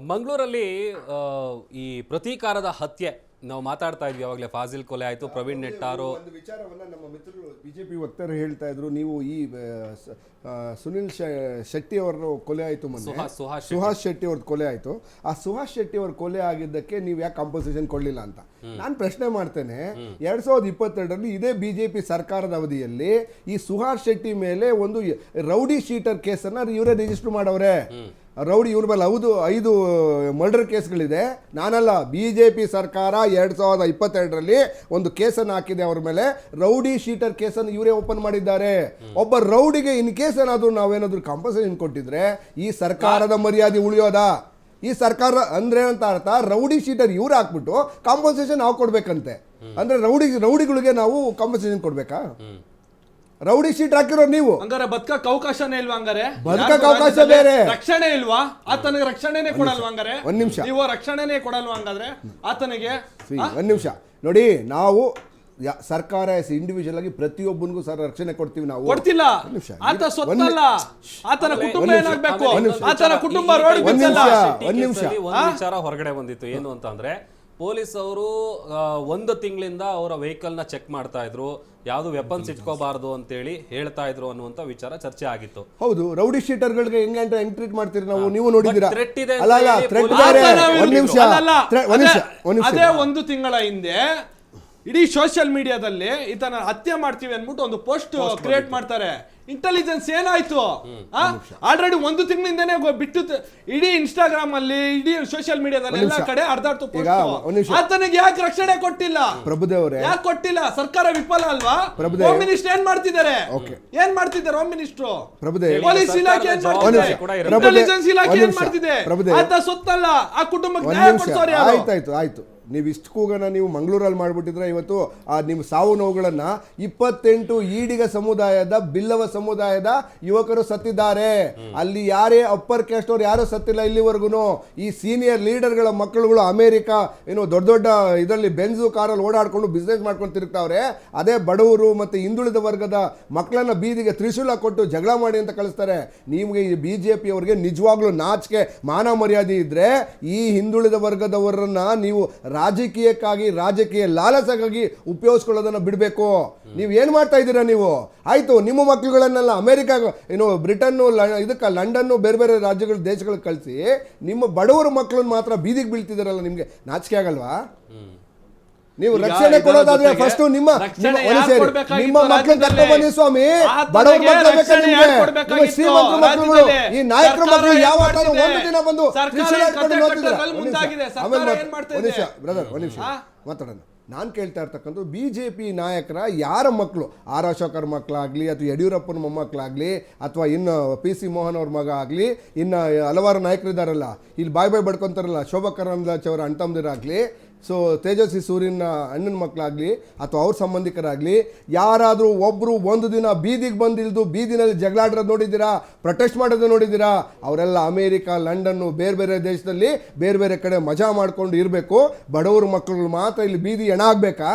ಮಂಗಳೂರಲ್ಲಿ ಈ ಪ್ರತೀಕಾರದ ಹತ್ಯೆ ನಾವು ಮಾತಾಡ್ತಾ ಇದ್ವಿ. ಯಾವಾಗಲೇ ಫಾಜಿಲ್ ಕೊಲೆ ಆಯಿತು, ಪ್ರವೀಣ್ ನೆಟ್ಟಾರು. ಒಂದು ವಿಚಾರವನ್ನ ನಮ್ಮ ಮಿತ್ರರು ಬಿಜೆಪಿ ವಕ್ತಾರರು ಹೇಳ್ತಾ ಇದ್ರು, ನೀವು ಈ ಸುನಿಲ್ ಶೆಟ್ಟಿ ಅವರ ಕೊಲೆ ಆಯಿತು, ಸುಹಾಸ್ ಶೆಟ್ಟಿ ಅವ್ರದ್ದು ಕೊಲೆ ಆಯಿತು. ಆ ಸುಹಾಸ್ ಶೆಟ್ಟಿ ಅವ್ರ ಕೊಲೆ ಆಗಿದ್ದಕ್ಕೆ ನೀವು ಯಾಕೆ ಕಾಂಪನ್ಸೇಷನ್ ಕೊಡಲಿಲ್ಲ ಅಂತ ನಾನು ಪ್ರಶ್ನೆ ಮಾಡ್ತೇನೆ. 2022ರಲ್ಲಿ ಇದೇ ಬಿಜೆಪಿ ಸರ್ಕಾರದ ಅವಧಿಯಲ್ಲಿ ಈ ಸುಹಾಸ್ ಶೆಟ್ಟಿ ಮೇಲೆ ಒಂದು ರೌಡಿ ಶೀಟರ್ ಕೇಸನ್ನು ಇವರೇ ರಿಜಿಸ್ಟರ್ ಮಾಡವ್ರೆ. ರೌಡಿ ಇವ್ರ ಮೇಲೆ 5 ಮರ್ಡರ್ ಕೇಸ್ಗಳಿದೆ. ನಾನಲ್ಲ, ಬಿಜೆಪಿ ಸರ್ಕಾರ 2022ರಲ್ಲಿ ಒಂದು ಕೇಸನ್ನು ಹಾಕಿದೆ ಅವ್ರ ಮೇಲೆ. ರೌಡಿ ಶೀಟರ್ ಕೇಸನ್ನು ಇವರೇ ಓಪನ್ ಮಾಡಿದ್ದಾರೆ. ಒಬ್ಬ ರೌಡಿಗೆ ಇನ್ ಕೇಸ್ ಏನಾದರೂ ನಾವೇನಾದ್ರೂ ಕಾಂಪನ್ಸೇಷನ್ ಕೊಟ್ಟಿದ್ರೆ ಈ ಸರ್ಕಾರದ ಮರ್ಯಾದೆ ಉಳಿಯೋದಾ? ಈ ಸರ್ಕಾರ ಅಂದ್ರೆ ಅಂತ ಅರ್ಥ, ರೌಡಿ ಶೀಟರ್ ಇವ್ರು ಹಾಕ್ಬಿಟ್ಟು ಕಾಂಪನ್ಸೇಷನ್ ನಾವು ಕೊಡ್ಬೇಕಂತೆ. ಅಂದ್ರೆ ರೌಡಿಗಳಿಗೆ ನಾವು ಕಾಂಪನ್ಸೇಷನ್ ಕೊಡ್ಬೇಕಾ? ರೌಡಿ ಶೀಟ್ ಹಾಕಿರೋ ನೀವು ಹಂಗಾರೆ ಬದುಕಕ್ಕೆ ಅವಕಾಶನೇ ಇಲ್ವಾ? ಹಂಗಾರೆ ಬದುಕಕ್ಕೆ ಅವಕಾಶ ಬೇರೆ, ರಕ್ಷಣೆ ಇಲ್ವಾ? ಆತನಿಗೆ ರಕ್ಷಣೆನೇ ಕೊಡಲ್ವಾ? ಹಂಗಾರೆ ಒಂದ್ ನಿಮಿಷ, ನೀವು ರಕ್ಷಣೆನೇ ಕೊಡಲ್ವಾ? ಹಂಗಾದ್ರೆ ಆತನಿಗೆ ಒಂದ್ ನಿಮಿಷ ನೋಡಿ, ನಾವು ಸರ್ಕಾರ ಇಂಡಿವಿಜುವಲ್ ಆಗಿ ಪ್ರತಿಯೊಬ್ಬನಿಗೂ ಸರ್ ರಕ್ಷಣೆ ಕೊಡ್ತೀವಿ. ನಾವು ಕೊಡ್ತಿಲ್ಲ. ಆತ ಸೊತ್ತಲ್ಲ, ಆತನ ಕುಟುಂಬ ಏನಾಗಬೇಕು? ಆತನ ಕುಟುಂಬ ರೋಡ್ ಒಂದು ವಿಚಾರ ಹೊರಗಡೆ ಬಂದಿತ್ತು. ಏನು ಅಂತ ಅಂದ್ರೆ, ಪೊಲೀಸ್ ಅವರು 1 ತಿಂಗಳಿಂದ ಅವರ ವೆಹಿಕಲ್ ನ ಚೆಕ್ ಮಾಡ್ತಾ ಇದ್ರು, ಯಾವ್ದು ವೆಪನ್ಸ್ ಇಟ್ಕೋಬಾರ್ದು ಅಂತೇಳಿ ಹೇಳ್ತಾ ಇದ್ರು ಅನ್ನುವಂತ ವಿಚಾರ ಚರ್ಚೆ ಆಗಿತ್ತು. ಹೌದು, ರೌಡಿ ಶೀಟರ್ಗಳಿಗೆ ಹೆಂಗ್ ಟ್ರೀಟ್ ಮಾಡ್ತೀರಿ ನಾವು? ನೀವು ನೋಡಿದ್ದೀರಾ? ಅದೇ 1 ತಿಂಗಳ ಹಿಂದೆ ಇಡೀ ಸೋಷಿಯಲ್ ಮೀಡಿಯಾದಲ್ಲಿ ಈತನ ಹತ್ಯೆ ಮಾಡ್ತೀವಿ ಅನ್ಬಿಟ್ಟು ಒಂದು ಪೋಸ್ಟ್ ಕ್ರಿಯೇಟ್ ಮಾಡ್ತಾರೆ. ಇಂಟೆಲಿಜೆನ್ಸ್ ಏನಾಯ್ತು? ಆಲ್ರೆಡಿ 1 ತಿಂಗಳಿಂದನೇ ಬಿಟ್ಟು ಇಡೀ ಇನ್ಸ್ಟಾಗ್ರಾಮ್ ಅಲ್ಲಿ, ಇಡೀ ಸೋಷಿಯಲ್ ಮೀಡಿಯಾದಲ್ಲಿ ಎಲ್ಲ ಕಡೆ ಹರಿದಾಡ್ತು. ಆತನಿಗೆ ಯಾಕೆ ರಕ್ಷಣೆ ಕೊಟ್ಟಿಲ್ಲ? ಪ್ರಭುದೇವರೇ, ಯಾಕೆ ಕೊಟ್ಟಿಲ್ಲ? ಸರ್ಕಾರ ವಿಫಲ ಅಲ್ವಾ? ಹೋಮ್ ಮಿನಿಸ್ಟರ್ ಏನ್ ಮಾಡ್ತಿದ್ದಾರೆ? ಹೋಮ್ ಮಿನಿಸ್ಟರ್, ಪೊಲೀಸ್ ಇಲಾಖೆ ಏನ್ ಮಾಡ್ತಿದೆ? ಇಂಟೆಲಿಜೆನ್ಸ್ ಇಲಾಖೆ ಏನ್ ಮಾಡ್ತಿದೆ? ಆತ ಸೊತ್ತಲ್ಲ, ಆ ಕುಟುಂಬಕ್ಕೆ ನ್ಯಾಯ ಕೊಡ್ಸೋರು ಯಾರು? ಆಯ್ತು. ನೀವು ಇಷ್ಟು ಕೂಗನ ನೀವು ಮಂಗಳೂರಲ್ಲಿ ಮಾಡಿಬಿಟ್ಟಿದ್ರೆ ಇವತ್ತು ನಿಮ್ಮ ಸಾವು ನೋವುಗಳನ್ನು 28 ಈಡಿಗ ಸಮುದಾಯದ, ಬಿಲ್ಲವ ಸಮುದಾಯದ ಯುವಕರು ಸತ್ತಿದ್ದಾರೆ. ಅಲ್ಲಿ ಯಾರೇ ಅಪ್ಪರ್ ಕ್ಯಾಸ್ಟ್ ಅವ್ರು ಯಾರು ಸತ್ತಿಲ್ಲ ಇಲ್ಲಿವರೆಗೂ. ಈ ಸೀನಿಯರ್ ಲೀಡರ್ಗಳ ಮಕ್ಕಳುಗಳು ಅಮೇರಿಕ ದೊಡ್ಡ ಇದರಲ್ಲಿ ಬೆಂಜು ಕಾರಲ್ಲಿ ಓಡಾಡ್ಕೊಂಡು ಬಿಸ್ನೆಸ್ ಮಾಡ್ಕೊಂಡು ತಿರುಗ್ತಾವ್ರೆ. ಅದೇ ಬಡವರು ಮತ್ತು ಹಿಂದುಳಿದ ವರ್ಗದ ಮಕ್ಕಳನ್ನ ಬೀದಿಗೆ ತ್ರಿಶೂಲ ಕೊಟ್ಟು ಜಗಳ ಮಾಡಿ ಅಂತ ಕಳಿಸ್ತಾರೆ. ನಿಮಗೆ ಈ ಬಿಜೆಪಿ ಅವರಿಗೆ ನಿಜವಾಗ್ಲೂ ನಾಚಿಕೆ ಮಾನ ಮರ್ಯಾದೆ ಇದ್ರೆ ಈ ಹಿಂದುಳಿದ ವರ್ಗದವರನ್ನ ನೀವು ರಾಜಕೀಯಕ್ಕಾಗಿ, ರಾಜಕೀಯ ಲಾಲಸಗಾಗಿ ಉಪಯೋಗಿಸ್ಕೊಳ್ಳೋದನ್ನ ಬಿಡಬೇಕು. ನೀವು ಏನು ಮಾಡ್ತಾ ಇದ್ದೀರಾ? ನೀವು ಆಯ್ತು, ನಿಮ್ಮ ಮಕ್ಕಳುಗಳನ್ನೆಲ್ಲ ಅಮೆರಿಕ, ಬ್ರಿಟನ್ನು, ಲಂಡನ್ನು, ಬೇರೆ ಬೇರೆ ರಾಜ್ಯಗಳ ದೇಶಗಳಿಗೆ ಕಳಿಸಿ ನಿಮ್ಮ ಬಡವರ ಮಕ್ಕಳನ್ನ ಮಾತ್ರ ಬೀದಿಗೆ ಬೀಳ್ತಿದಾರಲ್ಲ, ನಿಮ್ಗೆ ನಾಚಿಕೆ ಆಗಲ್ವಾ? ನೀವು ರಕ್ಷಣೆ ಕೊಡೋದಾದ್ರೆ ಫಸ್ಟ್ ನಿಮ್ಮ ಮಕ್ಕಳನ್ನ ಕರ್ಕೊಂಡು ಬನ್ನಿ ಸ್ವಾಮಿ. ಬಡವರ ಮಕ್ಕಳು ಬೇಕಾ ನಿಮ್ಗೆ? ಶ್ರೀಮಂತರ ಮಕ್ಕಳು, ಈ ನಾಯಕರ ಮಕ್ಕಳು ಯಾವ 1 ದಿನ ಬಂದು ಒಂದ್ ನಿಮಿಷ ಮಾತಾಡೋಣ. ನಾನು ಕೇಳ್ತಾ ಇರ್ತಕ್ಕಂಥ ಬಿಜೆಪಿ ನಾಯಕರ ಯಾರ ಮಕ್ಕಳು, ಆರ್ ಅಶೋಕರ ಮಕ್ಕಳಾಗಲಿ, ಅಥವಾ ಯಡಿಯೂರಪ್ಪನ ಮೊಮ್ಮಕ್ಕಳಾಗಲಿ, ಅಥವಾ ಇನ್ನು PC ಮೋಹನ್ ಅವ್ರ ಮಗ ಆಗಲಿ, ಇನ್ನು ಹಲವಾರು ನಾಯಕರಿದ್ದಾರಲ್ಲ, ಇಲ್ಲಿ ಬಾಯ್ ಬಡ್ಕೊಂತಾರಲ್ಲ, ಶೋಭಾ ಕರಂದ್ಲಾಜೆ ಅವರ ಅಣ್ತಮ್ಮದಿರಾಗಲಿ, ಸೊ ತೇಜಸ್ವಿ ಸೂರ್ಯನ ಅಣ್ಣನ ಮಕ್ಕಳಾಗಲಿ, ಅಥವಾ ಅವ್ರ ಸಂಬಂಧಿಕರಾಗಲಿ, ಯಾರಾದರೂ ಒಬ್ಬರು 1 ದಿನ ಬೀದಿಗೆ ಬಂದಿಲ್ದು ಬೀದಿನಲ್ಲಿ ಜಗಳಾಡಿರೋದು ನೋಡಿದ್ದೀರಾ? ಪ್ರೊಟೆಸ್ಟ್ ಮಾಡೋದು ನೋಡಿದ್ದೀರಾ? ಅವರೆಲ್ಲ ಅಮೇರಿಕ, ಲಂಡನ್ನು, ಬೇರೆ ಬೇರೆ ದೇಶದಲ್ಲಿ ಬೇರೆ ಬೇರೆ ಕಡೆ ಮಜಾ ಮಾಡ್ಕೊಂಡು ಇರಬೇಕು. ಬಡವರು ಮಕ್ಕಳು ಮಾತ್ರ ಇಲ್ಲಿ ಬೀದಿ ಹೆಣ ಆಗ್ಬೇಕಾ?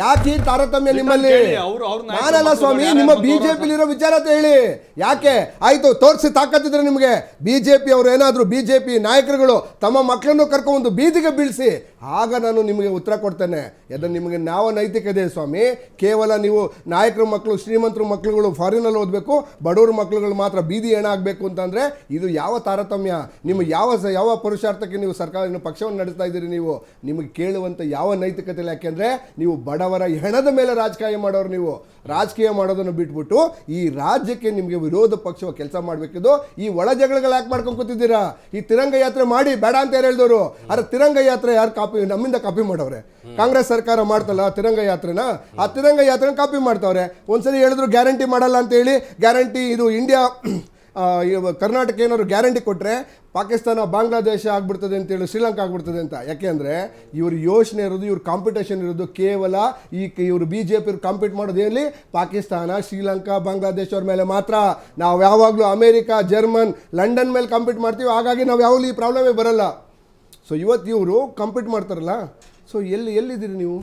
ಯಾಕೆ ಈ ತಾರತಮ್ಯ ನಿಮ್ಮಲ್ಲಿ? ನಾನಲ್ಲ ಸ್ವಾಮಿ, ನಿಮ್ಮ ಬಿಜೆಪಿಲಿರೋ ವಿಚಾರ ಅಂತ ಹೇಳಿ. ಯಾಕೆ? ಆಯ್ತು, ತೋರಿಸಿ ತಾಕತ್ತಿದ್ರೆ ನಿಮಗೆ. ಬಿಜೆಪಿ ಅವರು ಏನಾದರೂ, ಬಿಜೆಪಿ ನಾಯಕರುಗಳು ತಮ್ಮ ಮಕ್ಕಳನ್ನು ಕರ್ಕೊಂಡು ಬೀದಿಗೆ ಬೀಳಿಸಿ, ಆಗ ನಾನು ನಿಮಗೆ ಉತ್ತರ ಕೊಡ್ತೇನೆ. ಯಾಕಂದ್ರೆ ನಿಮಗೆ ಯಾವ ನೈತಿಕತೆ ಸ್ವಾಮಿ? ಕೇವಲ ನೀವು ನಾಯಕರ ಮಕ್ಕಳು, ಶ್ರೀಮಂತರ ಮಕ್ಕಳುಗಳು ಫಾರಿನಲ್ಲಿ ಓದಬೇಕು, ಬಡವ್ರ ಮಕ್ಕಳುಗಳು ಮಾತ್ರ ಬೀದಿ ಹೆಣ ಆಗಬೇಕು ಅಂತಂದರೆ ಇದು ಯಾವ ತಾರತಮ್ಯ? ನಿಮ್ಮ ಯಾವ ಪುರುಷಾರ್ಥಕ್ಕೆ ನೀವು ಸರ್ಕಾರ ಪಕ್ಷವನ್ನು ನಡೆಸ್ತಾ ಇದ್ದೀರಿ? ನೀವು ನಿಮಗೆ ಕೇಳುವಂಥ ಯಾವ ನೈತಿಕತೆ ಇಲ್ಲ. ಯಾಕೆಂದರೆ ನೀವು ಬಡವರ ಹೆಣದ ಮೇಲೆ ರಾಜಕೀಯ ಮಾಡೋರು. ನೀವು ರಾಜಕೀಯ ಮಾಡೋದನ್ನು ಬಿಟ್ಬಿಟ್ಟು ಈ ರಾಜ್ಯಕ್ಕೆ ನಿಮಗೆ ವಿರೋಧ ಪಕ್ಷ ಕೆಲಸ ಮಾಡಬೇಕಿದ್ದು. ಈ ಒಳ ಜಗಳಗಳು ಯಾಕೆ ಮಾಡ್ಕೊಂಡು ಕೂತಿದ್ದೀರಾ? ಈ ತಿರಂಗ ಯಾತ್ರೆ ಮಾಡಿ ಬೇಡ ಅಂತ ಯಾರು ಹೇಳಿದವರು? ಅರೆ ತಿರಂಗ ಯಾತ್ರೆ ಯಾರು ನಮ್ಮಿಂದ ಕಾಪಿ ಮಾಡವ್ರೆ? ಕಾಂಗ್ರೆಸ್ ಸರ್ಕಾರ ಮಾಡ್ತಲ್ಲ ತಿರಂಗ ಯಾತ್ರೆನ, ಆ ತಿರಂಗ ಯಾತ್ರೆನ ಕಾಪಿ ಮಾಡ್ತಾವ್ರೆ. ಒಂದ್ಸರಿ ಹೇಳಿದ್ರು ಗ್ಯಾರಂಟಿ ಮಾಡಲ್ಲ ಅಂತ ಹೇಳಿ, ಗ್ಯಾರಂಟಿ ಇದು ಇಂಡಿಯಾ ಕರ್ನಾಟಕ ಏನಾದ್ರು ಗ್ಯಾರಂಟಿ ಕೊಟ್ಟರೆ ಪಾಕಿಸ್ತಾನ, ಬಾಂಗ್ಲಾದೇಶ ಆಗ್ಬಿಡ್ತದೆ ಅಂತೇಳಿ, ಶ್ರೀಲಂಕಾ ಆಗ್ಬಿಡ್ತದೆ ಅಂತ. ಯಾಕೆಂದರೆ ಇವ್ರ ಯೋಚನೆ ಇರೋದು, ಇವ್ರ ಕಾಂಪಿಟೇಷನ್ ಇರೋದು ಕೇವಲ ಇವರು BJP ಕಾಂಪೀಟ್ ಮಾಡೋದು ಎಲ್ಲಿ? ಪಾಕಿಸ್ತಾನ, ಶ್ರೀಲಂಕಾ, ಬಾಂಗ್ಲಾದೇಶ ಅವ್ರ ಮೇಲೆ ಮಾತ್ರ. ನಾವು ಯಾವಾಗಲೂ ಅಮೇರಿಕ, ಜರ್ಮನ್, ಲಂಡನ್ ಮೇಲೆ ಕಾಂಪೀಟ್ ಮಾಡ್ತೀವಿ. ಹಾಗಾಗಿ ನಾವು ಯಾವಾಗಲೂ ಈ ಪ್ರಾಬ್ಲಮೇ ಬರಲ್ಲ. ಸೊ ಇವತ್ತು ಇವರು ಕಾಂಪೀಟ್ ಮಾಡ್ತಾರಲ್ಲ, ಸೊ ಎಲ್ಲಿದ್ದೀರಿ ನೀವು?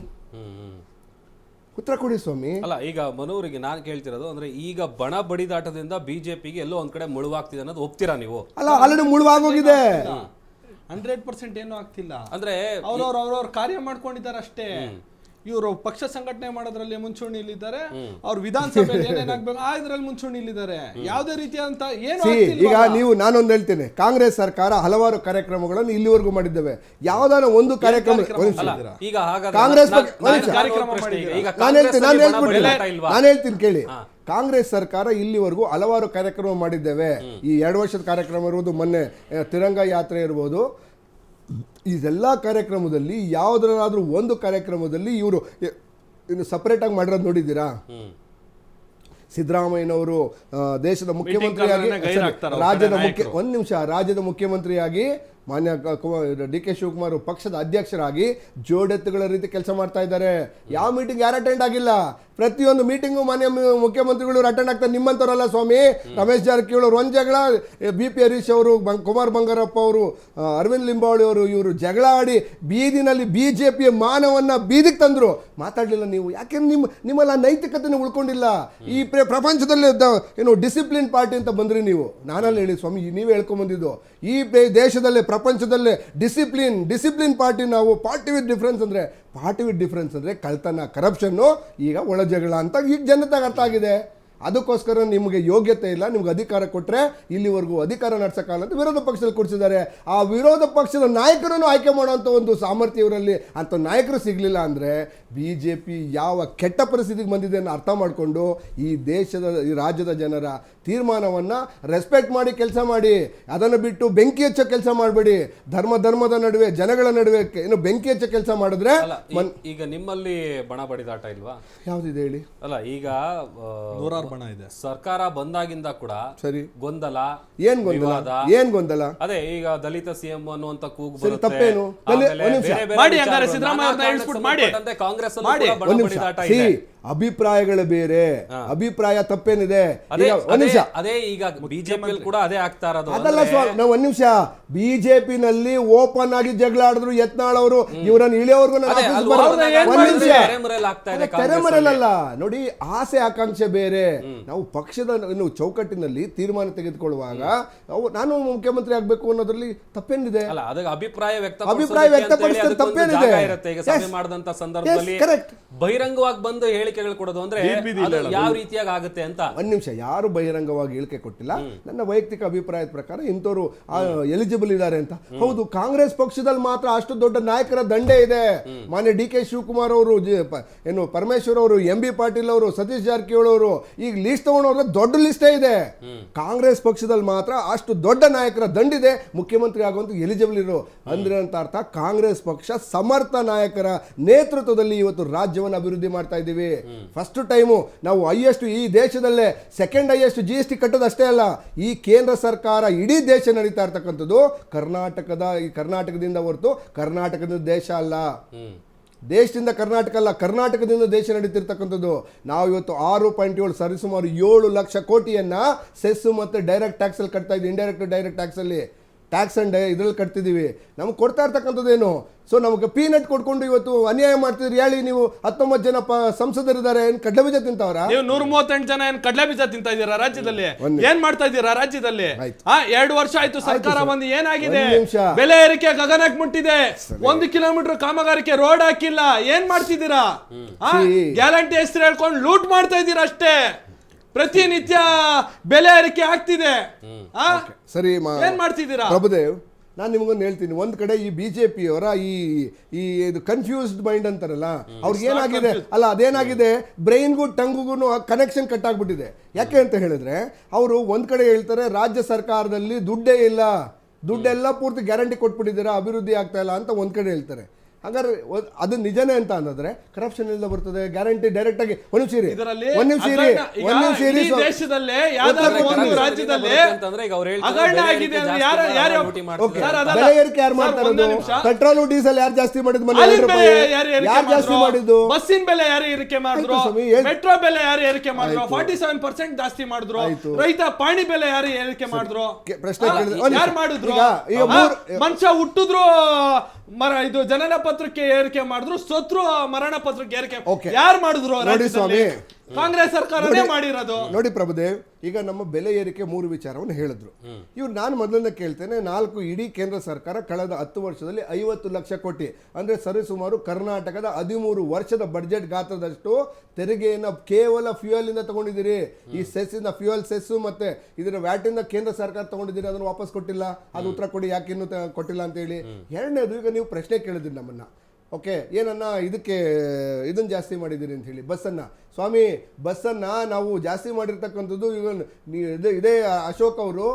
ಉತ್ತರ ಕೊಡಿ ಸ್ವಾಮಿ. ಅಲ್ಲ, ಈಗ ಮನೂರಿಗೆ ನಾನು ಕೇಳ್ತಿರೋದು ಅಂದ್ರೆ, ಈಗ ಬಣ ಬಡಿದಾಟದಿಂದ ಬಿಜೆಪಿಗೆ ಎಲ್ಲೋ ಒಂದ್ ಕಡೆ ಮುಳುವಾಗ್ತಿದೆ ಅನ್ನೋದು ಒಪ್ತೀರಾ ನೀವು? ಅಲ್ಲ, ಆಲ್ರೆಡಿ ಮುಳುವಾಗೋಗಿದೆ. 100% ಏನೂ ಆಗ್ತಿಲ್ಲ. ಅಂದ್ರೆ ಅವ್ರವ್ರ ಕಾರ್ಯ ಮಾಡ್ಕೊಂಡಿದ್ದಾರೆ ಅಷ್ಟೇ. ಇವರು ಪಕ್ಷ ಸಂಘಟನೆ ಮಾಡೋದ್ರಲ್ಲಿ ಮುಂಚೂಣಿಯಲ್ಲಿದ್ದಾರೆ, ಅವ್ರು ವಿಧಾನಸಭೆಯಲ್ಲಿ ಏನೇನಾಗ್ಬೇಕು ಇದ್ರಲ್ಲಿ ಮುಂಚೂಣಿಯಲ್ಲಿದ್ದಾರೆ. ಯಾವುದೇ ರೀತಿಯಾದಂತ ಏನು ಈಗ ನಾನೊಂದು ಹೇಳ್ತೇನೆ, ಕಾಂಗ್ರೆಸ್ ಸರ್ಕಾರ ಹಲವಾರು ಕಾರ್ಯಕ್ರಮಗಳನ್ನು ಇಲ್ಲಿವರೆಗೂ ಮಾಡಿದ್ದೇವೆ. ಯಾವ್ದಾರ ಒಂದು ಕಾರ್ಯಕ್ರಮ ಈಗ ಕಾಂಗ್ರೆಸ್ ನಾನು ಹೇಳ್ತೀನಿ ಕೇಳಿ. ಕಾಂಗ್ರೆಸ್ ಸರ್ಕಾರ ಇಲ್ಲಿವರೆಗೂ ಹಲವಾರು ಕಾರ್ಯಕ್ರಮ ಮಾಡಿದ್ದೇವೆ. ಈ 2 ವರ್ಷದ ಕಾರ್ಯಕ್ರಮ ಇರ್ಬೋದು, ಮೊನ್ನೆ ತಿರಂಗ ಯಾತ್ರೆ ಇರ್ಬೋದು, ಇದೆಲ್ಲ ಕಾರ್ಯಕ್ರಮದಲ್ಲಿ ಯಾವುದರಾದ್ರೂ ಒಂದು ಕಾರ್ಯಕ್ರಮದಲ್ಲಿ ಇವರು ಇನ್ನು ಸಪರೇಟ್ ಆಗಿ ಮಾಡಿರೋದು ನೋಡಿದ್ದೀರಾ? ಸಿದ್ದರಾಮಯ್ಯನವರು ದೇಶದ ಮುಖ್ಯಮಂತ್ರಿಯಾಗಿ ರಾಜ್ಯದ ಮುಖ್ಯಮಂತ್ರಿಯಾಗಿ ಮಾನ್ಯ ಡಿ.ಕೆ. ಶಿವಕುಮಾರ್ ಪಕ್ಷದ ಅಧ್ಯಕ್ಷರಾಗಿ ಜೋಡೆತ್ತುಗಳ ರೀತಿ ಕೆಲಸ ಮಾಡ್ತಾ ಇದ್ದಾರೆ. ಯಾವ ಮೀಟಿಂಗ್ ಯಾರು ಅಟೆಂಡ್ ಆಗಿಲ್ಲ? ಪ್ರತಿಯೊಂದು ಮೀಟಿಂಗು ಮಾನ್ಯ ಮುಖ್ಯಮಂತ್ರಿಗಳು ಅಟೆಂಡ್ ಆಗ್ತಾರೆ. ನಿಮ್ಮಂತವರಲ್ಲ ಸ್ವಾಮಿ. ರಮೇಶ್ ಜಾರಕಿಹೊಳಿ ಅವರು ಒಂದು ಜಗಳ, ಬಿ.ಪಿ. ಹರೀಶ್ ಅವರು, ಕುಮಾರ್ ಬಂಗಾರಪ್ಪ ಅವರು, ಅರವಿಂದ್ ಲಿಂಬಾವಳಿ ಅವರು, ಇವರು ಜಗಳ ಆಡಿ ಬೀದಿನಲ್ಲಿ ಬಿಜೆಪಿಯ ಮಾನವನ್ನ ಬೀದಿಗೆ ತಂದ್ರು. ಮಾತಾಡಲಿಲ್ಲ ನೀವು. ಯಾಕೆಂದ್ರೆ ನಿಮ್ಮಲ್ಲ ನೈತಿಕತೆ ಉಳ್ಕೊಂಡಿಲ್ಲ. ಈ ಪ್ರಪಂಚದಲ್ಲಿ ಏನು ಡಿಸಿಪ್ಲಿನ್ ಪಾರ್ಟಿ ಅಂತ ಬಂದ್ರಿ ನೀವು. ನಾನಲ್ಲಿ ಹೇಳಿ ಸ್ವಾಮಿ, ನೀವೇ ಹೇಳ್ಕೊಂಬಂದಿದ್ದು. ಈ ದೇಶದಲ್ಲೇ ಪ್ರಪಂಚದಲ್ಲೇ ಡಿಸಿಪ್ಲಿನ್ ಪಾರ್ಟಿ ನಾವು. ಪಾರ್ಟಿ ವಿತ್ ಡಿಫರೆನ್ಸ್ ಅಂದರೆ ಕಳ್ತನ, ಕರಪ್ಷನ್ನು, ಈಗ ಒಳ ಜಗಳ ಅಂತ ಈಗ ಜನತೆಗೆ ಅರ್ಥ ಆಗಿದೆ. ಅದಕ್ಕೋಸ್ಕರ ನಿಮಗೆ ಯೋಗ್ಯತೆ ಇಲ್ಲ. ನಿಮ್ಗೆ ಅಧಿಕಾರ ಕೊಟ್ಟರೆ ಇಲ್ಲಿವರೆಗೂ ಅಧಿಕಾರ ನಡೆಸೋಕ್ಕಾಗಲ್ಲ ಅಂತ ವಿರೋಧ ಪಕ್ಷದಲ್ಲಿ ಕೊಡಿಸಿದ್ದಾರೆ. ಆ ವಿರೋಧ ಪಕ್ಷದ ನಾಯಕರನ್ನು ಆಯ್ಕೆ ಮಾಡುವಂಥ ಒಂದು ಸಾಮರ್ಥ್ಯ ಇವರಲ್ಲಿ ಅಂಥ ನಾಯಕರು ಸಿಗಲಿಲ್ಲ ಅಂದರೆ BJP ಯಾವ ಕೆಟ್ಟ ಪರಿಸ್ಥಿತಿಗೆ ಬಂದಿದೆ ಅನ್ನೋ ಅರ್ಥ ಮಾಡಿಕೊಂಡು ಈ ರಾಜ್ಯದ ಜನರ ತೀರ್ಮಾನವನ್ನು ರೆಸ್ಪೆಕ್ಟ್ ಮಾಡಿ ಕೆಲಸ ಮಾಡಿ. ಅದನ್ನು ಬಿಟ್ಟು ಬೆಂಕಿ ಹಚ್ಚೋ ಕೆಲಸ ಮಾಡಬೇಡಿ. ಧರ್ಮದ ನಡುವೆ, ಜನಗಳ ನಡುವೆ ಏನು ಬೆಂಕಿ ಹಚ್ಚೋ ಕೆಲಸ ಮಾಡಿದ್ರೆ ಈಗ ನಿಮ್ಮಲ್ಲಿ ಬಣ ಬಡಿದಾಟ ಇಲ್ವಾ? ಯಾವ್ದಿದೆ ಹೇಳಿ? ಅಲ್ಲ, ಈಗ 106 ಬಣ ಇದೆ. ಸರ್ಕಾರ ಬಂದಾಗಿಂದ ಕೂಡ ಸರಿ ಗೊಂದಲ, ಏನ್ ಗೊಂದಲ? ಅದೇ ಈಗ ದಲಿತ ಸಿಎಂ ಅನ್ನುವಂತ ಕೂಗು ಸರಿ, ತಪ್ಪೇನು? ಕಾಂಗ್ರೆಸ್ ಅಭಿಪ್ರಾಯಗಳು ಬೇರೆ, ಅಭಿಪ್ರಾಯ ತಪ್ಪೇನಿದೆ? ಅದೇ ಈಗ ಬಿಜೆಪಿ ಕೂಡ ಅದೇ ಆಗ್ತಾ ಇರೋದು. ಅದಲ್ಲ ನಾವು ಒಂದ್ ನಿಮಿಷ, ಬಿಜೆಪಿನಲ್ಲಿ ಓಪನ್ ಆಗಿ ಜಗಳ ಆಡಿದ್ರು ಯತ್ನಾಳ್ ಅವರು. ಇವರನ್ನು ಇಳಿಯೋವರೆಗೂ ತೆರೆಮರೆಯಲ್ಲ ನೋಡಿ. ಆಸೆ ಆಕಾಂಕ್ಷೆ ಬೇರೆ. ನಾವು ಪಕ್ಷದ ಚೌಕಟ್ಟಿನಲ್ಲಿ ತೀರ್ಮಾನ ತೆಗೆದುಕೊಳ್ಳುವಾಗ ನಾನು ಮುಖ್ಯಮಂತ್ರಿ ಆಗ್ಬೇಕು ಅನ್ನೋದ್ರಲ್ಲಿ ತಪ್ಪೇನಿದೆ? ಅಭಿಪ್ರಾಯ ವ್ಯಕ್ತಪಡಿಸಿದ್ರೆ ತಪ್ಪೇನಿದೆ? ಮಾಡಿದಂತ ಸಂದರ್ಭದಲ್ಲಿ ಬಹಿರಂಗವಾಗಿ ಬಂದು ಹೇಳಿಕೆಗಳು ಕೊಡೋದು ಅಂದ್ರೆ ಯಾವ ರೀತಿಯಾಗಿ ಆಗುತ್ತೆ ಅಂತ. ಒಂದ್ ನಿಮಿಷ, ಯಾರು ಬಹಿರಂಗವಾಗಿ ಹೇಳಿಕೆ ಕೊಟ್ಟಿಲ್ಲ. ನನ್ನ ವೈಯಕ್ತಿಕ ಅಭಿಪ್ರಾಯದ ಪ್ರಕಾರ ಇಂಥವ್ರು ಎಲಿಜಿಬಲ್ ಇದ್ದಾರೆ ಅಂತ. ಹೌದು, ಕಾಂಗ್ರೆಸ್ ಪಕ್ಷದಲ್ಲಿ ಮಾತ್ರ ಅಷ್ಟು ದೊಡ್ಡ ನಾಯಕರ ದಂಡೆ ಇದೆ. ಮಾನ್ಯ ಡಿ.ಕೆ. ಶಿವಕುಮಾರ್ ಅವರು, ಪರಮೇಶ್ವರ್ ಅವರು, ಎಂ.ಬಿ. ಪಾಟೀಲ್ ಅವರು, ಸತೀಶ್ ಜಾರಕಿಹೊಳಿ ಅವರು, ಈಗ ಲಿಸ್ಟ್ ತಗೊಂಡವ್ರೆ ದೊಡ್ಡ ಲಿಸ್ಟೇ ಇದೆ. ಕಾಂಗ್ರೆಸ್ ಪಕ್ಷದಲ್ಲಿ ಮಾತ್ರ ಅಷ್ಟು ದೊಡ್ಡ ನಾಯಕರ ದಂಡಿದೆ. ಮುಖ್ಯಮಂತ್ರಿ ಆಗುವಂತ ಎಲಿಜಿಬಲ್ ಇರೋ ಅಂದ್ರೆ ಅಂತ ಅರ್ಥ, ಕಾಂಗ್ರೆಸ್ ಪಕ್ಷ ಸಮರ್ಥ ನಾಯಕರ ನೇತೃತ್ವದಲ್ಲಿ ಇವತ್ತು ರಾಜ್ಯವನ್ನು ಅಭಿವೃದ್ಧಿ ಮಾಡ್ತಾ ಇದ್ದೀವಿ. ಫಸ್ಟ್ ಟೈಮು ನಾವು ಈ ದೇಶದಲ್ಲೇ ಸೆಕೆಂಡ್ ಹೈಯೆಸ್ಟ್ GST ಕಟ್ಟೋದಷ್ಟೇ ಅಲ್ಲ, ಈ ಕೇಂದ್ರ ಸರ್ಕಾರ ಇಡೀ ದೇಶ ನಡೀತಾ ಇರ್ತಕ್ಕಂಥದ್ದು ಕರ್ನಾಟಕದಿಂದ ಹೊರತು ಕರ್ನಾಟಕದ ದೇಶ ಅಲ್ಲ. ದೇಶದಿಂದ ಕರ್ನಾಟಕ ಅಲ್ಲ, ಕರ್ನಾಟಕದಿಂದ ದೇಶ ನಡೀತಿರ್ತಕ್ಕಂಥದ್ದು. ನಾವು ಇವತ್ತು 6.7 ಸರಿಸುಮಾರು 7 ಲಕ್ಷ ಕೋಟಿಯನ್ನ ಸೆಸ್ ಮತ್ತು ಡೈರೆಕ್ಟ್ ಟ್ಯಾಕ್ಸ್ ಅಲ್ಲಿ ಕಟ್ತಾ ಇದ್ದೀವಿ. ಇಂಡೈರೆಕ್ಟ್ ಡೈರೆಕ್ಟ್ ಟ್ಯಾಕ್ಸ್ ಅಲ್ಲಿ ಟ್ಯಾಕ್ಸ್ ಅಂಡ್ ಇದ್ರಲ್ಲಿ ಕಟ್ತಿದ್ದೀವಿ. ನಮ್ಗೆ ಕೊಡ್ತಾ ಇರ್ತಕ್ಕಂಥದ್ದೇನು? ಸೊ ನಮಗೆ ಪೀನಟ್ ಕೊಡ್ಕೊಂಡು ಇವತ್ತು ಅನ್ಯಾಯ ಮಾಡ್ತಿದ್ರಿ. ಹೇಳಿ, ನೀವು 19 ಜನ ಸಂಸದರಿದ್ದಾರೆ, ಏನ್ ಕಡ್ಲೆ ಬೀಜ ತಿಂತವ್ರ? ನೀವು 138 ಜನ ಏನ್ ಕಡ್ಲೆ ಬೀಜ ತಿಂತಾ ಇದ್ದೀರಾ ರಾಜ್ಯದಲ್ಲಿ? ಏನ್ ಮಾಡ್ತಾ ಇದ್ದೀರಾ ರಾಜ್ಯದಲ್ಲಿ? 2 ವರ್ಷ ಆಯ್ತು ಸರ್ಕಾರ ಬಂದು, ಏನಾಗಿದೆ? ಬೆಲೆ ಏರಿಕೆ ಗಗನಕ್ಕೆ ಮುಟ್ಟಿದೆ. 1 ಕಿಲೋಮೀಟರ್ ಕಾಮಗಾರಿಕೆ ರೋಡ್ ಹಾಕಿಲ್ಲ. ಏನ್ ಮಾಡ್ತಿದ್ದೀರಾ? ಗ್ಯಾರಂಟಿ ಹೆಸರು ಹೇಳ್ಕೊಂಡು ಲೂಟ್ ಮಾಡ್ತಾ ಇದ್ದೀರಾ ಅಷ್ಟೇ. ಪ್ರತಿನಿತ್ಯ ಬೆಲೆ ಏರಿಕೆ ಆಗ್ತಿದೆ. ಸರಿ, ಏನ್ ಮಾಡ್ತಿದ್ದೀರಾ? ಪ್ರಭುದೇವ್, ನಾನು ನಿಮಗೊಂದು ಹೇಳ್ತೀನಿ. ಒಂದ್ ಕಡೆ ಈ ಬಿಜೆಪಿಯವರ ಈ ಕನ್ಫ್ಯೂಸ್ಡ್ ಮೈಂಡ್ ಅಂತಾರಲ್ಲ, ಅವ್ರಿಗೆ ಏನಾಗಿದೆ ಅಲ್ಲ, ಅದೇನಾಗಿದೆ, ಬ್ರೈನ್ಗೂ ಟಂಗುಗೂ ಕನೆಕ್ಷನ್ ಕಟ್ ಆಗ್ಬಿಟ್ಟಿದೆ. ಯಾಕೆ ಅಂತ ಹೇಳಿದ್ರೆ, ಅವರು ಒಂದ್ ಕಡೆ ಹೇಳ್ತಾರೆ ರಾಜ್ಯ ಸರ್ಕಾರದಲ್ಲಿ ದುಡ್ಡೆಲ್ಲ ಪೂರ್ತಿ ಗ್ಯಾರಂಟಿ ಕೊಟ್ಬಿಟ್ಟಿದ್ದೀರಾ, ಅಭಿವೃದ್ಧಿ ಆಗ್ತಾ ಇಲ್ಲ ಅಂತ ಒಂದ್ ಕಡೆ ಹೇಳ್ತಾರೆ. ಹಾಗಾದ್ರೆ ಅದು ನಿಜನೇ ಅಂತ ಅನ್ನೋದ್ರೆ ಕರಪ್ಷನ್ ಎಲ್ಲ ಬರ್ತದೆ. ಗ್ಯಾರಂಟಿ ಡೈರೆಕ್ಟ್ ಆಗಿ ಪೆಟ್ರೋಲ್ ಡೀಸೆಲ್ ಯಾರು ಜಾಸ್ತಿ ಮಾಡಿದ್ದು? ಯಾರು ಜಾಸ್ತಿ ಮಾಡಿದ್ದು? ಬಸ್ಸಿನ ಬೆಲೆ ಯಾರು ಏರಿಕೆ ಮಾಡಿದ್ರು? ಮೆಟ್ರೋ ಬೆಲೆ ಯಾರು ಏರಿಕೆ ಮಾಡಿದ್ರು? 47% ಜಾಸ್ತಿ ಮಾಡಿದ್ರು. ರೈತ ಪಾಣಿ ಬೆಲೆ ಯಾರು ಏರಿಕೆ ಮಾಡಿದ್ರು? ಪ್ರಶ್ನೆ ಯಾರು ಮಾಡಿದ್ರು? ಮನುಷ್ಯ ಹುಟ್ಟಿದ್ರು ಇದು ಜನನ ಪತ್ರಕ್ಕೆ ಏರಿಕೆ ಮಾಡಿದ್ರು, ಸತ್ರು ಮರಣ ಪತ್ರಕ್ಕೆ ಏರಿಕೆ ಯಾರು ಮಾಡಿದ್ರು? ನೋಡಿ ಸ್ವಾಮಿ, ಕಾಂಗ್ರೆಸ್ ಸರ್ಕಾರನೇ ಮಾಡಿರೋದು. ನೋಡಿ ಪ್ರಭುದೇವ್, ಈಗ ನಮ್ಮ ಬೆಲೆ ಏರಿಕೆ 3 ವಿಚಾರವನ್ನು ಹೇಳಿದ್ರು. ಇವ್ರು ನಾನು ಮೊದಲನೇ ಕೇಳ್ತೇನೆ, 4 ಇಡೀ ಕೇಂದ್ರ ಸರ್ಕಾರ ಕಳೆದ 10 ವರ್ಷದಲ್ಲಿ 50 ಲಕ್ಷ ಕೋಟಿ ಅಂದ್ರೆ ಸರಿಸುಮಾರು ಕರ್ನಾಟಕದ 13 ವರ್ಷದ ಬಡ್ಜೆಟ್ ಗಾತ್ರದಷ್ಟು ತೆರಿಗೆಯನ್ನ ಕೇವಲ ಫ್ಯೂಯಲ್ ಇಂದ ತಗೊಂಡಿದ್ದೀರಿ. ಈ ಸೆಸ್ ಇಂದ, ಫ್ಯೂಯಲ್ ಸೆಸ್ ಮತ್ತೆ ಇದರ ವ್ಯಾಟ್ ಇಂದ ಕೇಂದ್ರ ಸರ್ಕಾರ ತಗೊಂಡಿದ್ದೀರಿ, ಅದನ್ನು ವಾಪಸ್ ಕೊಟ್ಟಿಲ್ಲ. ಅದು ಉತ್ತರ ಕೊಡಿ ಯಾಕೆ ಇನ್ನೂ ಕೊಟ್ಟಿಲ್ಲ ಅಂತ ಹೇಳಿ. ಎರಡನೇದು, ಈಗ ನೀವು ಪ್ರಶ್ನೆ ಕೇಳಿದ್ರಿ ನಮ್ಮನ್ನ, ಓಕೆ ಏನನ್ನ ಇದಕ್ಕೆ ಇದನ್ನ ಜಾಸ್ತಿ ಮಾಡಿದ್ದೀರಿ ಅಂತ ಹೇಳಿ, ಬಸ್ಸನ್ನ. ಸ್ವಾಮಿ, ಬಸ್ಸನ್ನ ನಾವು ಜಾಸ್ತಿ ಮಾಡಿರ್ತಕ್ಕಂಥದ್ದು ಇದೇ ಅಶೋಕ್ ಅವರು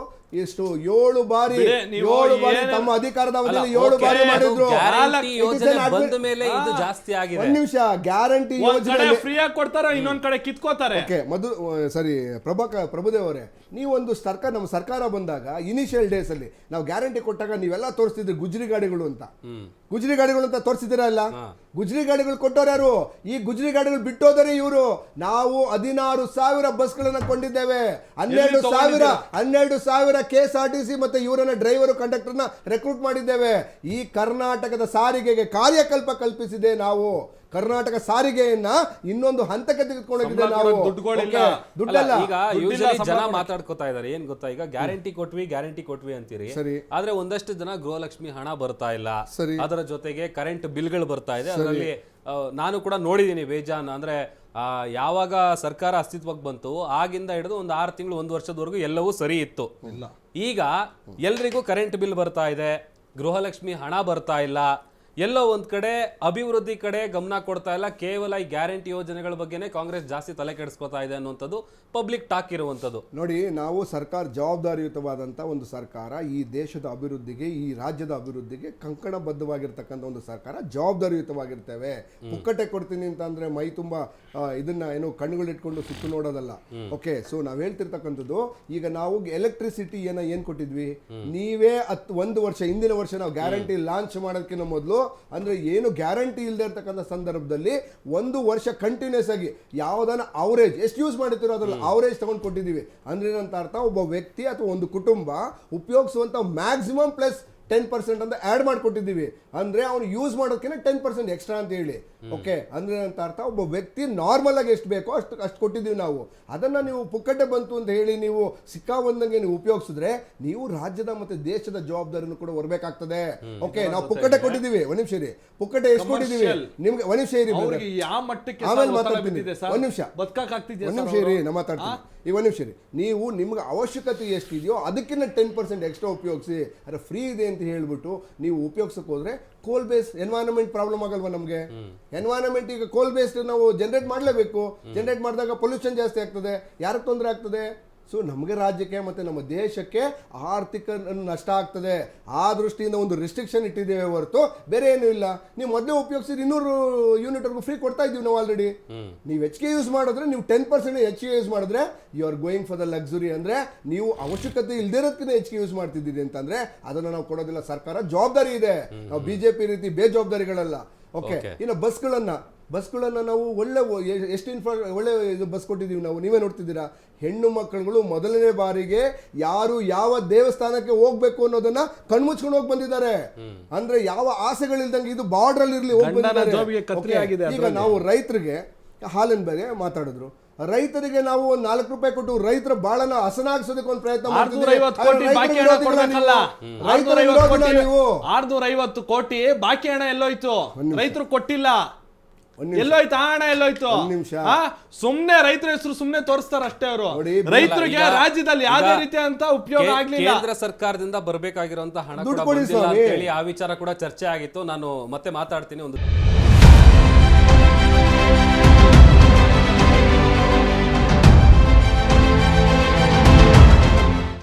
ಎಷ್ಟು 7 ಬಾರಿ ತಮ್ಮ ಅಧಿಕಾರದ ಅವಧಿಯಲ್ಲಿ 7 ಬಾರಿ ಮಾಡಿದ್ರು. ಬಂದ ಮೇಲೆ ಇದು ಜಾಸ್ತಿ ಆಗಿದೆ. ಒಂದ್ ನಿಮಿಷ, ಗ್ಯಾರಂಟಿ ಯೋಜನೆ ಫ್ರೀ ಆಗಿ ಕೊಡ್ತಾರೆ, ಇನ್ನೊಂದ್ ಕಡೆ ಕಿತ್ಕೋತಾರೆ. ಸರಿ ಪ್ರಭುದೇವ್ ಅವರೇ, ನೀವೊಂದು ಸರ್ಕಾರ, ನಮ್ಮ ಸರ್ಕಾರ ಬಂದಾಗ ಇನಿಷಿಯಲ್ ಡೇಸ್ ಅಲ್ಲಿ ನಾವು ಗ್ಯಾರಂಟಿ ಕೊಟ್ಟಾಗ ನೀವೆಲ್ಲ ತೋರಿಸ್ತಿದ್ರಿ ಗುಜ್ರಿ ಗಾಡಿಗಳು ಅಂತ. ಗುಜ್ರಿ ಗಾಡಿಗಳು ಅಂತ ತೋರಿಸಿದಿರಲ್ಲ. ಗುಜ್ರಿ ಗಾಡಿಗಳು ಕೊಟ್ಟವ್ರು ಯಾರು? ಈ ಗುಜ್ರಿ ಗಾಡಿಗಳು ಬಿಟ್ಟೋದರೆ ಇವರು. ನಾವು 16,000 ಬಸ್ಗಳನ್ನ ಕೊಂಡಿದ್ದೇವೆ. 12,000 KSRTC ಮತ್ತೆ ಇವರನ್ನ ಡ್ರೈವರು ಕಂಡಕ್ಟರ್ನ ರೆಕ್ರೂಟ್ ಮಾಡಿದ್ದೇವೆ. ಈ ಕರ್ನಾಟಕದ ಸಾರಿಗೆಗೆ ಕಾರ್ಯಕಲ್ಪ ಕಲ್ಪಿಸಿದೆ ನಾವು. ಕರ್ನಾಟಕ ಸಾರಿಗೆಯನ್ನ ಇನ್ನೊಂದು ಹಂತಕ್ಕೆ ತೆಗೆದುಕೊಂಡಿದ್ದೆ ನಾವು. ದುಡ್ಡಲ್ಲ. ಈಗ ಯೂಶಲಿ ಜನ ಮಾತಾಡ್ಕೋತಾ ಇದಾರೆ, ಏನ್ ಗೊತ್ತಾ, ಈಗ ಗ್ಯಾರಂಟಿ ಕೊಟ್ವಿ ಅಂತೀರಿ. ಆದ್ರೆ ಒಂದಷ್ಟು ಜನ ಗೃಹಲಕ್ಷ್ಮಿ ಹಣ ಬರ್ತಾ ಇಲ್ಲ, ಅದರ ಜೊತೆಗೆ ಕರೆಂಟ್ ಬಿಲ್ಗಳು ಬರ್ತಾ ಇದೆ. ಅದರಲ್ಲಿ ನಾನು ಕೂಡ ನೋಡಿದೀನಿ ಬೇಜಾನ್. ಅಂದ್ರೆ ಯಾವಾಗ ಸರ್ಕಾರ ಅಸ್ತಿತ್ವಕ್ಕೆ ಬಂತು ಆಗಿಂದ ಹಿಡಿದು ಒಂದು 6 ತಿಂಗಳು 1 ವರ್ಷದವರೆಗೂ ಎಲ್ಲವೂ ಸರಿ ಇತ್ತು. ಈಗ ಎಲ್ರಿಗೂ ಕರೆಂಟ್ ಬಿಲ್ ಬರ್ತಾ ಇದೆ, ಗೃಹಲಕ್ಷ್ಮಿ ಹಣ ಬರ್ತಾ ಇಲ್ಲ, ಎಲ್ಲೋ ಒಂದ್ ಕಡೆ ಅಭಿವೃದ್ಧಿ ಕಡೆ ಗಮನ ಕೊಡ್ತಾ ಇಲ್ಲ. ಕೇವಲ ಈ ಗ್ಯಾರಂಟಿ ಯೋಜನೆಗಳ ಬಗ್ಗೆನೇ ಕಾಂಗ್ರೆಸ್ ಜಾಸ್ತಿ ತಲೆ ಕೆಡಿಸ್ಕೊತಾ ಇದೆ ಅನ್ನುವಂಥದ್ದು ಪಬ್ಲಿಕ್ ಟಾಕ್ ಇರುವಂಥದ್ದು. ನೋಡಿ, ನಾವು ಸರ್ಕಾರ ಜವಾಬ್ದಾರಿಯುತವಾದಂಥ ಒಂದು ಸರ್ಕಾರ, ಈ ದೇಶದ ಅಭಿವೃದ್ಧಿಗೆ, ಈ ರಾಜ್ಯದ ಅಭಿವೃದ್ಧಿಗೆ ಕಂಕಣಬದ್ಧವಾಗಿರ್ತಕ್ಕಂಥ ಒಂದು ಸರ್ಕಾರ, ಜವಾಬ್ದಾರಿಯುತವಾಗಿರ್ತೇವೆ. ಪುಕ್ಕಟೆ ಕೊಡ್ತೀನಿ ಅಂತ ಅಂದ್ರೆ ಮೈ ತುಂಬಾ ಇದನ್ನ ಏನು ಕಣ್ಣುಗಳಿಟ್ಕೊಂಡು ಸುತ್ತು ನೋಡೋದಲ್ಲ. ಓಕೆ, ಸೊ ನಾವ್ ಹೇಳ್ತಿರ್ತಕ್ಕಂಥದ್ದು, ಈಗ ನಾವು ಎಲೆಕ್ಟ್ರಿಸಿಟಿ ಏನ್ ಕೊಟ್ಟಿದ್ವಿ, ನೀವೇ 1 ವರ್ಷ ಹಿಂದಿನ ವರ್ಷ ನಾವು ಗ್ಯಾರಂಟಿ ಲಾಂಚ್ ಮಾಡೋದಕ್ಕಿಂತ ಮೊದಲು, ಅಂದ್ರೆ ಏನು ಗ್ಯಾರಂಟಿ ಇಲ್ಲದೆ ಇರ್ತಕ್ಕಂಥ ಸಂದರ್ಭದಲ್ಲಿ 1 ವರ್ಷ ಕಂಟಿನ್ಯೂಸ್ ಆಗಿ ಯಾವ್ದಾನ ಅವರೇಜ್ ಎಷ್ಟು ಯೂಸ್ ಮಾಡಿರ್ತೀರೋ ಅದ್ರಲ್ಲಿ ಅವರೇಜ್ ತಗೊಂಡು ಕೊಟ್ಟಿದ್ದೀವಿ. ಅಂದ್ರೆ ಏನಂತ ಅರ್ಥ, ಒಬ್ಬ ವ್ಯಕ್ತಿ ಅಥವಾ ಒಂದು ಕುಟುಂಬ ಉಪಯೋಗಿಸುವಂತ ಮ್ಯಾಕ್ಸಿಮಮ್ ಪ್ಲಸ್ 10% ಅಂತ ಆಡ್ ಮಾಡಿಕೊಟ್ಟಿದ್ದೀವಿ. ಅಂದ್ರೆ ಅವ್ನು ಯೂಸ್ ಮಾಡೋದಕ್ಕಿಂತ 10% ಎಕ್ಸ್ಟ್ರಾ ಅಂತ ಹೇಳಿ. ಓಕೆ, ಅಂದ್ರೆ ಅಂತ ಅರ್ಥ, ಒಬ್ಬ ವ್ಯಕ್ತಿ ನಾರ್ಮಲ್ ಆಗಿ ಎಷ್ಟು ಬೇಕೋ ಅಷ್ಟು ಕೊಟ್ಟಿದ್ದೀವಿ ನಾವು. ಅದನ್ನ ನೀವು ಪುಕ್ಕಟೆ ಬಂತು ಅಂತ ಹೇಳಿ ನೀವು ಸಿಕ್ಕಾಬಂದಂಗೆ ನೀವು ಉಪಯೋಗಿಸಿದ್ರೆ ನೀವು ರಾಜ್ಯದ ಮತ್ತೆ ದೇಶದ ಜವಾಬ್ದಾರಿನೂ ಕೂಡ ಹೊರಬೇಕಾಗ್ತದೆ. ಓಕೆ, ನಾವು ಪುಕ್ಕಟೆ ಕೊಟ್ಟಿದ್ದೀವಿ. ಒಂದ್ ನಿಮಿಷ ಇರಿ, ಪುಕ್ಕಟೆ ಎಷ್ಟು ಕೊಟ್ಟಿದ್ದೀವಿ ನಿಮ್ಗೆ? ಒಂದ್ ನಿಮಿಷ ಇರಿ, ಆಮೇಲೆ ಮಾತಾಡ್ತೀನಿ. ಒಂದ್ ನಿಮಿಷ ಇರಿ, ನಾ ಮಾತಾಡ್ತೀನಿ. ಈ ಒಂದ್ ನಿಮಿಷ ಇರಿ. ನೀವು ನಿಮ್ಗೆ ಅವಶ್ಯಕತೆ ಎಷ್ಟಿದೆಯೋ ಅದಕ್ಕಿಂತ 10% ಎಕ್ಸ್ಟ್ರಾ ಉಪಯೋಗಿಸಿ. ಅರೆ ಫ್ರೀ ಇದೆ ಅಂತ ಹೇಳ್ಬಿಟ್ಟು ನೀವು ಉಪಯೋಗಿಸಕ್ಕೆ ಹೋದ್ರೆ ಕೋಲ್ ಬೇಸ್ ಎನ್ವೈರನ್ಮೆಂಟ್ ಪ್ರಾಬ್ಲಮ್ ಆಗಲ್ವಾ ನಮಗೆ? ಎನ್ವೈರನ್ಮೆಂಟ್ ಈಗ ಕೋಲ್ ಬೇಸ್ಡ್ ನಾವು ಜನರೇಟ್ ಮಾಡಲೇಬೇಕು. ಜನರೇಟ್ ಮಾಡಿದಾಗ ಪೊಲ್ಯೂಷನ್ ಜಾಸ್ತಿ ಆಗ್ತದೆ, ಯಾರಿಗೆ ತೊಂದರೆ ಆಗ್ತದೆ? ಸೊ ನಮಗೆ, ರಾಜ್ಯಕ್ಕೆ ಮತ್ತೆ ನಮ್ಮ ದೇಶಕ್ಕೆ ಆರ್ಥಿಕ ನಷ್ಟ ಆಗ್ತದೆ. ಆ ದೃಷ್ಟಿಯಿಂದ ಒಂದು ರಿಸ್ಟ್ರಿಕ್ಷನ್ ಇಟ್ಟಿದ್ದೇವೆ ಹೊರತು ಬೇರೆ ಏನೂ ಇಲ್ಲ. ನೀವು ಮೊದಲೇ ಉಪಯೋಗಿಸಿದ್ರೆ 200 ಯೂನಿಟ್ವರೆಗೂ ಫ್ರೀ ಕೊಡ್ತಾ ಇದ್ದೀವಿ ನಾವು ಆಲ್ರೆಡಿ. ನೀವು ಹೆಚ್ಚಿಗೆ ಯೂಸ್ ಮಾಡಿದ್ರೆ, ನೀವು 10% ಹೆಚ್ಚಿಗೆ ಯೂಸ್ ಮಾಡಿದ್ರೆ you are going for the luxury. ಅಂದ್ರೆ ನೀವು ಅವಶ್ಯಕತೆ ಇಲ್ದಿರೋದಕ್ಕಿಂತ ಹೆಚ್ಚಿಗೆ ಯೂಸ್ ಮಾಡ್ತಿದ್ದೀರಿ ಅಂತಂದ್ರೆ ಅದನ್ನು ನಾವು ಕೊಡೋದಿಲ್ಲ. ಸರ್ಕಾರ ಜವಾಬ್ದಾರಿ ಇದೆ, ನಾವು ಬಿಜೆಪಿ ರೀತಿ ಬೇಜವಾಬ್ದಾರಿಗಳಲ್ಲ. ಓಕೆ, ಇನ್ನು ಬಸ್ಗಳನ್ನ ನಾವು ಒಳ್ಳೆ ಇದು ಬಸ್ ಕೊಟ್ಟಿದ್ದೀವಿ ನಾವು. ನೀವೇ ನೋಡ್ತಿದ್ದೀರಾ, ಹೆಣ್ಣು ಮಕ್ಕಳುಗಳು ಮೊದಲನೇ ಬಾರಿಗೆ ಯಾರು ಯಾವ ದೇವಸ್ಥಾನಕ್ಕೆ ಹೋಗ್ಬೇಕು ಅನ್ನೋದನ್ನ ಕಣ್ಮುಚ್ಕೊಂಡು ಹೋಗಿ ಬಂದಿದ್ದಾರೆ. ಅಂದ್ರೆ ಯಾವ ಆಸೆಗಳಿಲ್ದಂಗೆ ಇದು ಬಾರ್ಡರ್ ಅಲ್ಲಿ ಇರ್ಲಿ ಹೋಗಿ ಬಂದಿದ್ದಾರೆ. ಈಗ ನಾವು ರೈತರಿಗೆ ಹಾಲಿನ ಬಗ್ಗೆ ಮಾತಾಡಿದ್ರು. ರೈತರಿಗೆ ನಾವು 4 ರೂಪಾಯಿ ಕೊಟ್ಟು ರೈತರ ಬಾಳನ್ನ ಹಸನಾಗಿಸೋದಕ್ಕೆ ಒಂದು ಪ್ರಯತ್ನ ಮಾಡ್ತಿದ್ದೀವಿ. 650 ಕೋಟಿ ಬಾಕಿ ಹಣ ಎಲ್ಲೋಯ್ತು? ರೈತರು ಕೊಟ್ಟಿಲ್ಲ. ಎಲ್ಲೋಯ್ತು ಹಣ? ಎಲ್ಲೋಯ್ತು? ಸುಮ್ನೆ ರೈತರ ಹೆಸರು ಸುಮ್ನೆ ತೋರಿಸ್ತಾರ ಅಷ್ಟೇ ಅವರು. ರೈತರಿಗೆ ರಾಜ್ಯದಲ್ಲಿ ಯಾವುದೇ ರೀತಿ ಅಂತ ಉಪಯೋಗ ಆಗ್ಲಿಲ್ಲ. ಕೇಂದ್ರ ಸರ್ಕಾರದಿಂದ ಬರಬೇಕಾಗಿರುವಂತ ಹಣ ಆ ವಿಚಾರ ಕೂಡ ಚರ್ಚೆ ಆಗಿತ್ತು. ನಾನು ಮತ್ತೆ ಮಾತಾಡ್ತೀನಿ ಒಂದು